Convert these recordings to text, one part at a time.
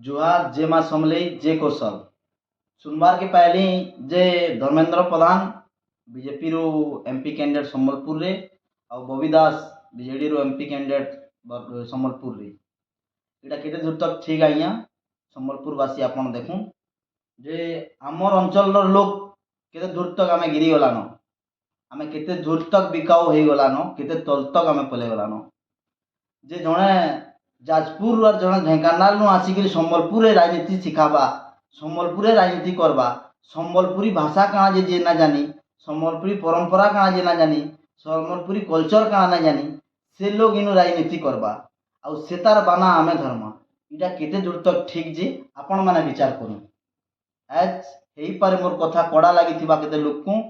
जुहार जे माँ समलई जे कौशल सुनबार के पहले जे धर्मेंद्र प्रधान बीजेपी रो एमपी कैंडिडेट संबलपुर रे और बबी दास बीजेडी रो एमपी कैंडिडेट संबलपुर रे इटा केते दूर तक ठीक आइया संबलपुरवासी आपन देखूँ जे आमर अंचल लोक केते दूर तक आमे गिरी गलान आमे केते दूर तक बिकाऊ हो गलान केते तल तक आमे पले गलान जे जड़े जाजपुर और जड़े ढेंकानाल नु आसिक संबलपुर राजनीति शिखाबा संबलपुर राजनीति करबा संबलपुरी भाषा काଣା जे ना जानी संबलपुरी परंपरा काଣା जे ना जानी संबलपुरी कल्चर काଣା ना जानी से लोग इनु राजनीति करबा आउ सेतार बाना आमे धर्म इटा केते दूर तक ठीक जे आपण माने विचार करू आज हेई पारे मोर कथा कड़ा लागिथिबा केते लोक को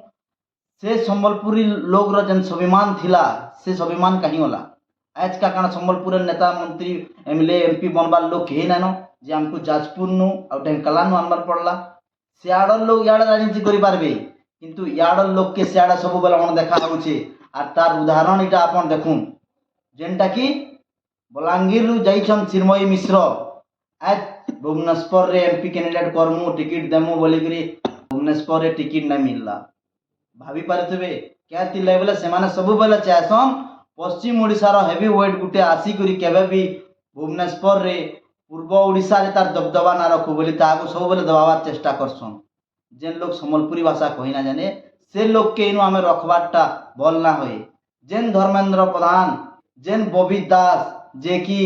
से संबलपुरी लोग रो जन स्वाभिमान थिला से स्वाभिमान कहीं होला आज का काना संबलपुर नेता मंत्री एमएलए एमपी बनबार लोग कही नानो जे हमको जाजपुर नु और ढेंकाला नु आनबार पड़ला सियाड़ लोग याड़ राजनीति करि पारबे किंतु याड़ लोग के सियाड़ सब बेला मन देखा होउछे आर तार उदाहरण इटा आपन देखुन जेनटा कि बलांगीर रु जाइछन चिन्मयी मिश्र आज भुवनेश्वर रे एमपी कैंडिडेट करमु टिकट देमु बोली करी भुवनेश्वर रे टिकट न मिलला भाभी पारथबे क्या तिले बेले से माने सब बेले चाहसन पश्चिम ओडिशार हेवी वेट गुटे आसिकरी केबे भी भुवनेश्वर रे पूर्व ओडिशा रे तार दबदबा ना रखु बोली ताको सब बेले दबावार चेष्टा करसन जेन लोग संबलपुरी भाषा कहि ना जाने से लोग के इनु आमे रखबारटा भल ना होए जेन धर्मेंद्र प्रधान जेन बबी दास जे कि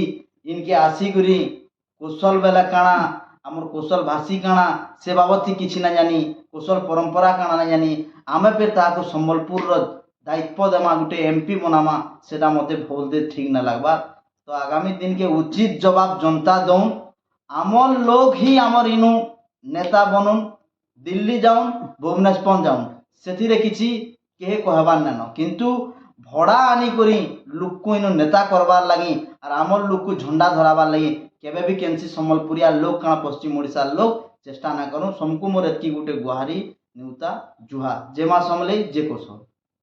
इनके आसिकरी कौशल बेला काଣା आमर कौशल भाषी काଣା से बाबत किछि ना जानी कौशल परंपरा काଣା ना जानी आमे पे ताको संबलपुर रो दायित्व देमा गुटे एमपी बनामा सेटा मते भूल दे ठीक ना लगबा तो आगामी दिन के उचित जवाब जनता दौन आमर लोग ही आमर इनु नेता बनून दिल्ली जाऊन भुवनेश्वर जाऊन सेथिरे किछि केहे कहबार नानो किंतु भड़ा आनी करी लोक को इनु नेता करबार लगी और आमर लोक को झंडा धराबार लगी केबे भी केनसी संबलपुरिया लोक काଣା पश्चिम ओडिशा लोक चेष्टा ना करूँ समकु मोर एतकी गुटे गुहारी निउता जुहा जे माँ समलई जे कौशल।